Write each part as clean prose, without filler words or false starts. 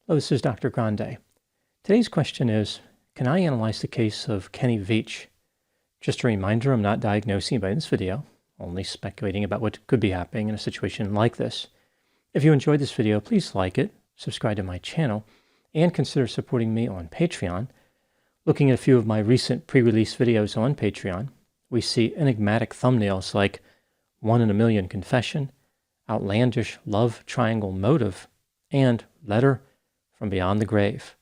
Hello, this is Dr. Grande. Today's question is, can I analyze the case of Kenny Veach? Just a reminder, I'm not diagnosing anybody in this video, only speculating about what could be happening in a situation like this. If you enjoyed this video, please like it, subscribe to my channel, and consider supporting me on Patreon. Looking at a few of my recent pre-release videos on Patreon, we see enigmatic thumbnails like 1 in a Million Confession, Outlandish Love Triangle Motive, and Letter from Beyond the Grave.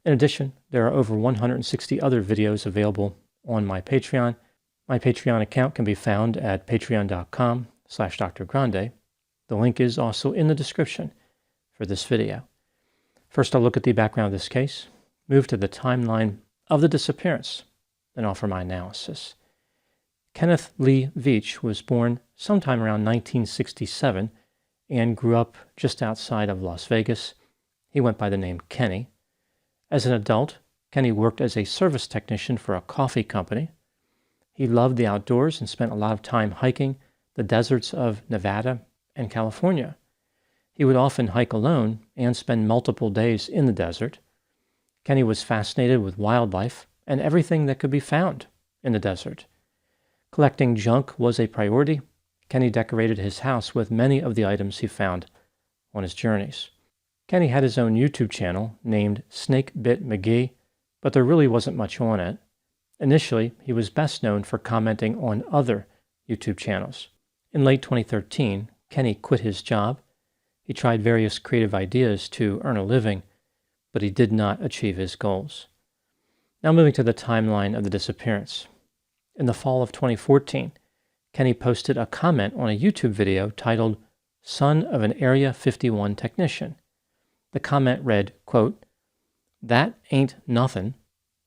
In addition, there are over 160 other videos available on my Patreon. My Patreon account can be found at patreon.com/drgrande. The link is also in the description for this video. First, I'll look at the background of this case, move to the timeline of the disappearance, then offer my analysis. Kenneth Lee Veach was born sometime around 1967 and grew up just outside of Las Vegas. He went by the name Kenny. As an adult, Kenny worked as a service technician for a coffee company. He loved the outdoors and spent a lot of time hiking the deserts of Nevada and California. He would often hike alone and spend multiple days in the desert. Kenny was fascinated with wildlife and everything that could be found in the desert. Collecting junk was a priority. Kenny decorated his house with many of the items he found on his journeys. Kenny had his own YouTube channel named Snake Bit McGee, but there really wasn't much on it. Initially, he was best known for commenting on other YouTube channels. In late 2013, Kenny quit his job. He tried various creative ideas to earn a living, but he did not achieve his goals. Now moving to the timeline of the disappearance. In the fall of 2014, Kenny posted a comment on a YouTube video titled "Son of an Area 51 Technician." The comment read, quote, "That ain't nothin'.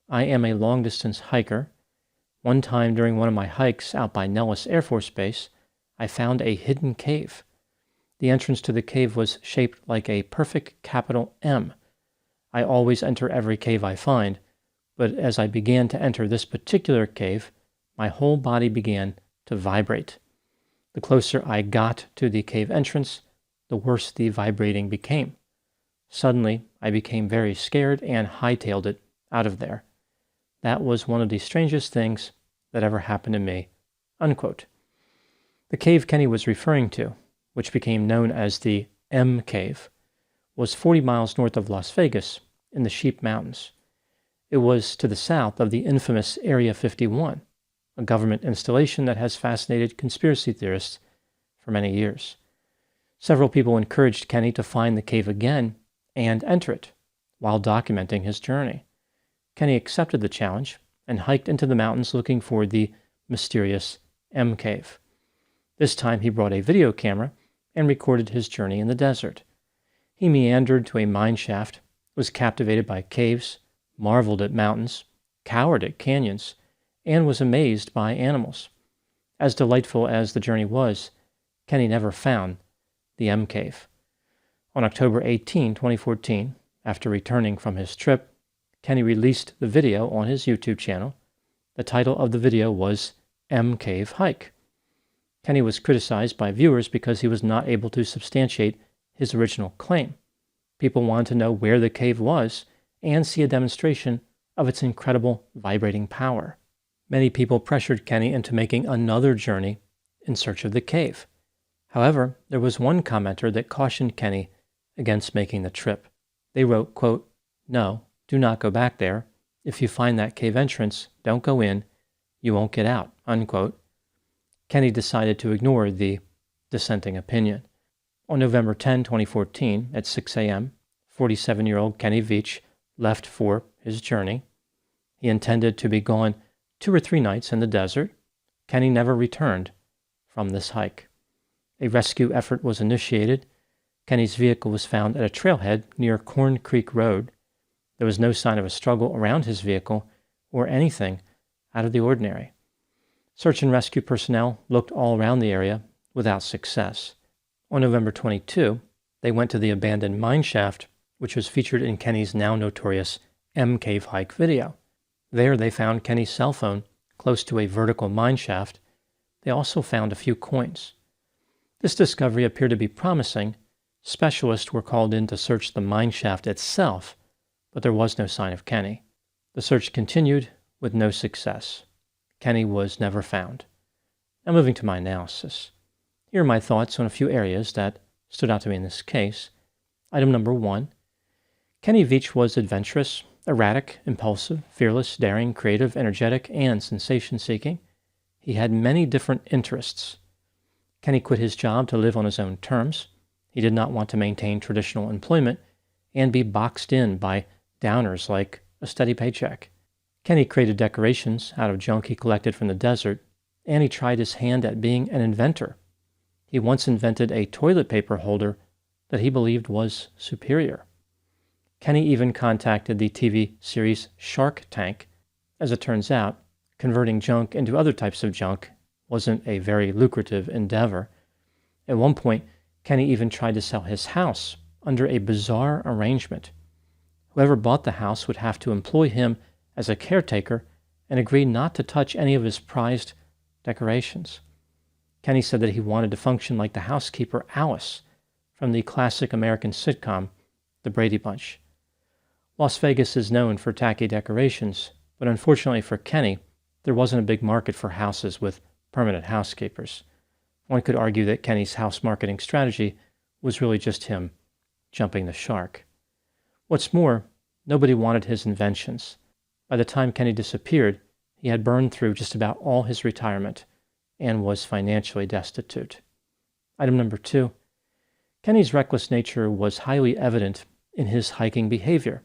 I am a long-distance hiker. One time during one of my hikes out by Nellis Air Force Base, I found a hidden cave. The entrance to the cave was shaped like a perfect capital M. I always enter every cave I find, but as I began to enter this particular cave, my whole body began to vibrate. The closer I got to the cave entrance, the worse the vibrating became. Suddenly, I became very scared and hightailed it out of there. That was one of the strangest things that ever happened to me." Unquote. The cave Kenny was referring to, which became known as the M Cave, was 40 miles north of Las Vegas in the Sheep Mountains. It was to the south of the infamous Area 51, a government installation that has fascinated conspiracy theorists for many years. Several people encouraged Kenny to find the cave again and enter it while documenting his journey. Kenny accepted the challenge and hiked into the mountains looking for the mysterious M Cave. This time he brought a video camera and recorded his journey in the desert. He meandered to a mine shaft, was captivated by caves, marveled at mountains, cowered at canyons, and was amazed by animals. As delightful as the journey was, Kenny never found the M Cave. On October 18, 2014, after returning from his trip, Kenny released the video on his YouTube channel. The title of the video was M Cave Hike. Kenny was criticized by viewers because he was not able to substantiate his original claim. People wanted to know where the cave was and see a demonstration of its incredible vibrating power. Many people pressured Kenny into making another journey in search of the cave. However, there was one commenter that cautioned Kenny against making the trip. They wrote, quote, "No, do not go back there. If you find that cave entrance, don't go in. You won't get out," unquote. Kenny decided to ignore the dissenting opinion. On November 10, 2014, at 6 a.m., 47-year-old Kenny Veach left for his journey. He intended to be gone 2 or 3 nights in the desert. Kenny never returned from this hike. A rescue effort was initiated. Kenny's vehicle was found at a trailhead near Corn Creek Road. There was no sign of a struggle around his vehicle or anything out of the ordinary. Search and rescue personnel looked all around the area without success. On November 22, they went to the abandoned mine shaft, which was featured in Kenny's now notorious M Cave hike video. There they found Kenny's cell phone close to a vertical mine shaft. They also found a few coins. This discovery appeared to be promising, Specialists were called in to search the mine shaft itself, but there was no sign of Kenny. The search continued with no success. Kenny was never found. Now moving to my analysis. Here are my thoughts on a few areas that stood out to me in this case. Item number 1. Kenny Veach was adventurous, erratic, impulsive, fearless, daring, creative, energetic, and sensation-seeking. He had many different interests. Kenny quit his job to live on his own terms. He did not want to maintain traditional employment and be boxed in by downers like a steady paycheck. Kenny created decorations out of junk he collected from the desert, and he tried his hand at being an inventor. He once invented a toilet paper holder that he believed was superior. Kenny even contacted the TV series Shark Tank. As it turns out, converting junk into other types of junk wasn't a very lucrative endeavor. At one point, Kenny even tried to sell his house under a bizarre arrangement. Whoever bought the house would have to employ him as a caretaker and agree not to touch any of his prized decorations. Kenny said that he wanted to function like the housekeeper Alice from the classic American sitcom, The Brady Bunch. Las Vegas is known for tacky decorations, but unfortunately for Kenny, there wasn't a big market for houses with permanent housekeepers. One could argue that Kenny's house marketing strategy was really just him jumping the shark. What's more, nobody wanted his inventions. By the time Kenny disappeared, he had burned through just about all his retirement and was financially destitute. Item number 2. Kenny's reckless nature was highly evident in his hiking behavior.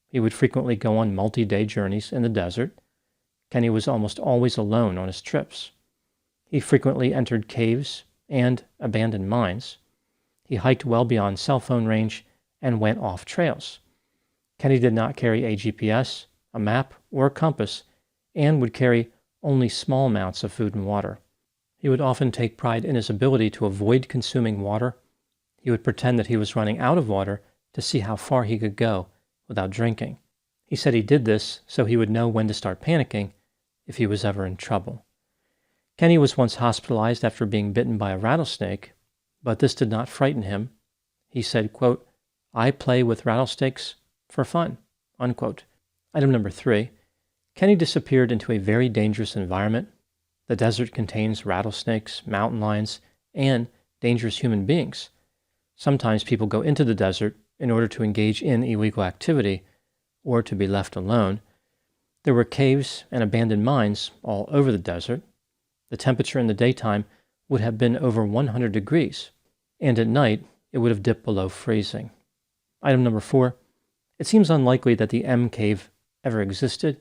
He would frequently go on multi-day journeys in the desert. Kenny was almost always alone on his trips. He frequently entered caves and abandoned mines. He hiked well beyond cell phone range and went off trails. Kenny did not carry a GPS, a map, or a compass, and would carry only small amounts of food and water. He would often take pride in his ability to avoid consuming water. He would pretend that he was running out of water to see how far he could go without drinking. He said he did this so he would know when to start panicking if he was ever in trouble. Kenny was once hospitalized after being bitten by a rattlesnake, but this did not frighten him. He said, quote, "I play with rattlesnakes for fun," unquote. Item number 3. Kenny disappeared into a very dangerous environment. The desert contains rattlesnakes, mountain lions, and dangerous human beings. Sometimes people go into the desert in order to engage in illegal activity or to be left alone. There were caves and abandoned mines all over the desert. The temperature in the daytime would have been over 100 degrees, and at night it would have dipped below freezing. Item number 4. It seems unlikely that the M cave ever existed.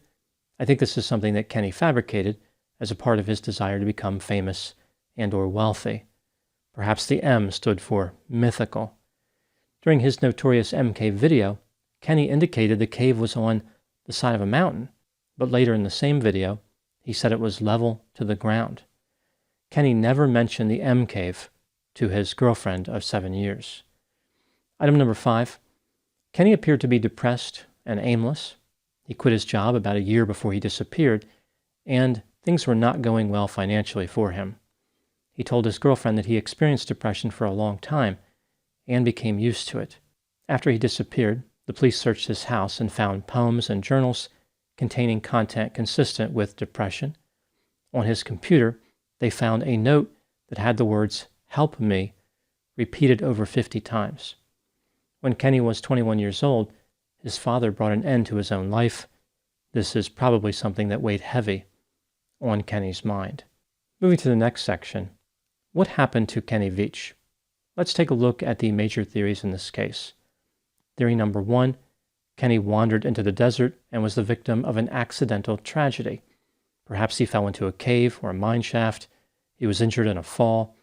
I think this is something that Kenny fabricated as a part of his desire to become famous and or wealthy. Perhaps the M stood for Mythical. During his notorious M cave video, Kenny indicated the cave was on the side of a mountain, but later in the same video, he said it was level to the ground. Kenny never mentioned the M cave to his girlfriend of 7 years. Item number 5. Kenny appeared to be depressed and aimless. He quit his job about a year before he disappeared, and things were not going well financially for him. He told his girlfriend that he experienced depression for a long time and became used to it. After he disappeared, the police searched his house and found poems and journals containing content consistent with depression. On his computer, they found a note that had the words, "Help me," repeated over 50 times. When Kenny was 21 years old, his father brought an end to his own life. This is probably something that weighed heavy on Kenny's mind. Moving to the next section, what happened to Kenny Veach? Let's take a look at the major theories in this case. Theory number 1, Kenny wandered into the desert and was the victim of an accidental tragedy. Perhaps he fell into a cave or a mine shaft, he was injured in a fall,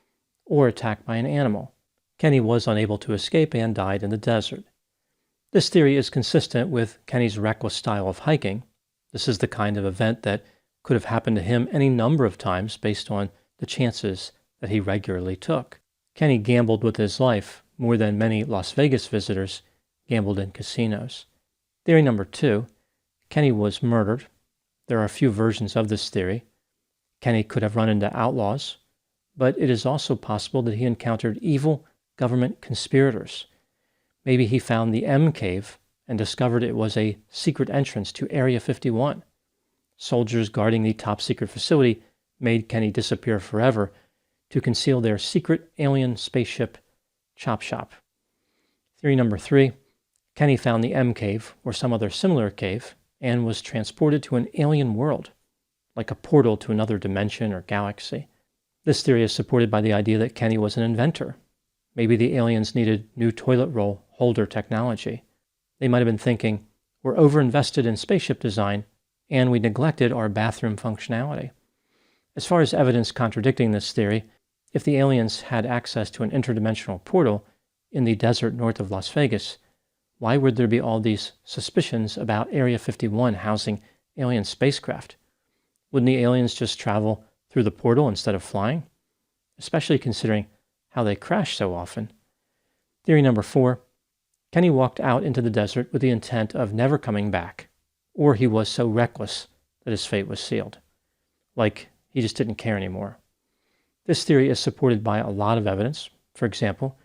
or attacked by an animal. Kenny was unable to escape and died in the desert. This theory is consistent with Kenny's reckless style of hiking. This is the kind of event that could have happened to him any number of times based on the chances that he regularly took. Kenny gambled with his life more than many Las Vegas visitors gambled in casinos. Theory number 2, Kenny was murdered. There are a few versions of this theory. Kenny could have run into outlaws, but it is also possible that he encountered evil, government conspirators. Maybe he found the M cave and discovered it was a secret entrance to Area 51. Soldiers guarding the top-secret facility made Kenny disappear forever to conceal their secret alien spaceship chop shop. Theory number 3, Kenny found the M cave or some other similar cave and was transported to an alien world, like a portal to another dimension or galaxy. This theory is supported by the idea that Kenny was an inventor. Maybe the aliens needed new toilet roll holder technology. They might have been thinking, we're overinvested in spaceship design and we neglected our bathroom functionality. As far as evidence contradicting this theory, if the aliens had access to an interdimensional portal in the desert north of Las Vegas, why would there be all these suspicions about Area 51 housing alien spacecraft? Wouldn't the aliens just travel through the portal instead of flying? Especially considering how they crash so often. Theory number 4, Kenny walked out into the desert with the intent of never coming back, or he was so reckless that his fate was sealed. Like, he just didn't care anymore. This theory is supported by a lot of evidence. For example,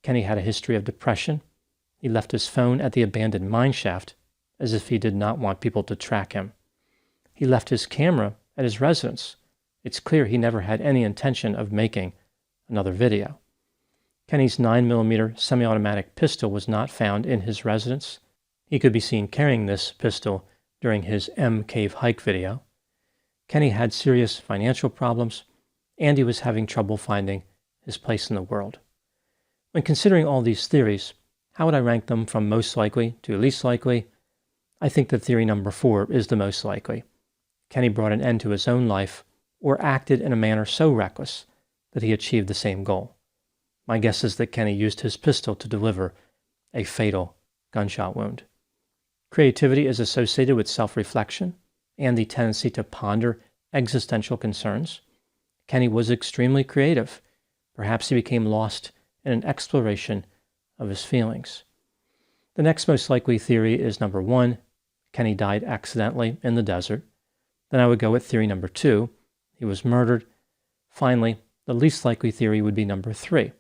Kenny had a history of depression. He left his phone at the abandoned mine shaft as if he did not want people to track him. He left his camera at his residence. It's clear he never had any intention of making another video. Kenny's 9mm semi-automatic pistol was not found in his residence. He could be seen carrying this pistol during his M Cave hike video. Kenny had serious financial problems, and he was having trouble finding his place in the world. When considering all these theories, how would I rank them from most likely to least likely? I think that theory number 4 is the most likely. Kenny brought an end to his own life or acted in a manner so reckless that he achieved the same goal. My guess is that Kenny used his pistol to deliver a fatal gunshot wound. Creativity is associated with self-reflection and the tendency to ponder existential concerns. Kenny was extremely creative. Perhaps he became lost in an exploration of his feelings. The next most likely theory is number 1, Kenny died accidentally in the desert. Then I would go with theory number 2, he was murdered. Finally, the least likely theory would be number 3.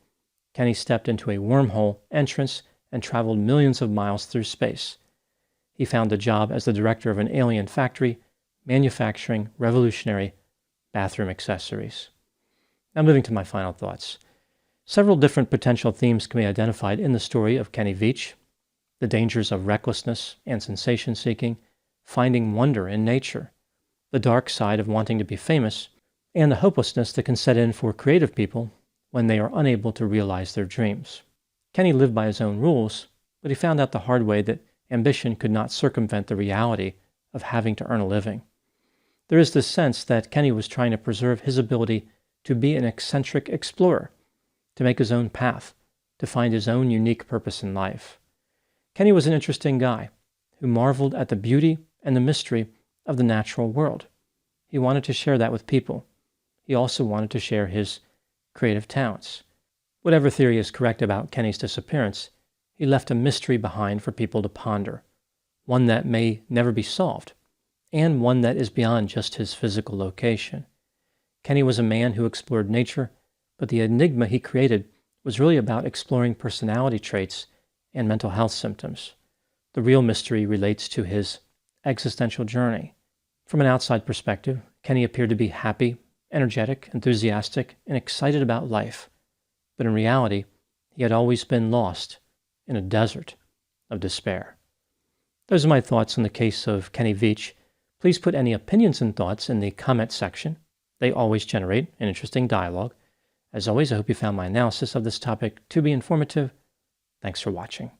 Kenny stepped into a wormhole entrance and traveled millions of miles through space. He found a job as the director of an alien factory, manufacturing revolutionary bathroom accessories. Now moving to my final thoughts. Several different potential themes can be identified in the story of Kenny Veach: the dangers of recklessness and sensation-seeking, finding wonder in nature, the dark side of wanting to be famous, and the hopelessness that can set in for creative people when they are unable to realize their dreams. Kenny lived by his own rules, but he found out the hard way that ambition could not circumvent the reality of having to earn a living. There is this sense that Kenny was trying to preserve his ability to be an eccentric explorer, to make his own path, to find his own unique purpose in life. Kenny was an interesting guy who marveled at the beauty and the mystery of the natural world. He wanted to share that with people. He also wanted to share his creative talents. Whatever theory is correct about Kenny's disappearance, he left a mystery behind for people to ponder, one that may never be solved, and one that is beyond just his physical location. Kenny was a man who explored nature, but the enigma he created was really about exploring personality traits and mental health symptoms. The real mystery relates to his existential journey. From an outside perspective, Kenny appeared to be happy, energetic, enthusiastic, and excited about life. But in reality, he had always been lost in a desert of despair. Those are my thoughts on the case of Kenny Veach. Please put any opinions and thoughts in the comment section. They always generate an interesting dialogue. As always, I hope you found my analysis of this topic to be informative. Thanks for watching.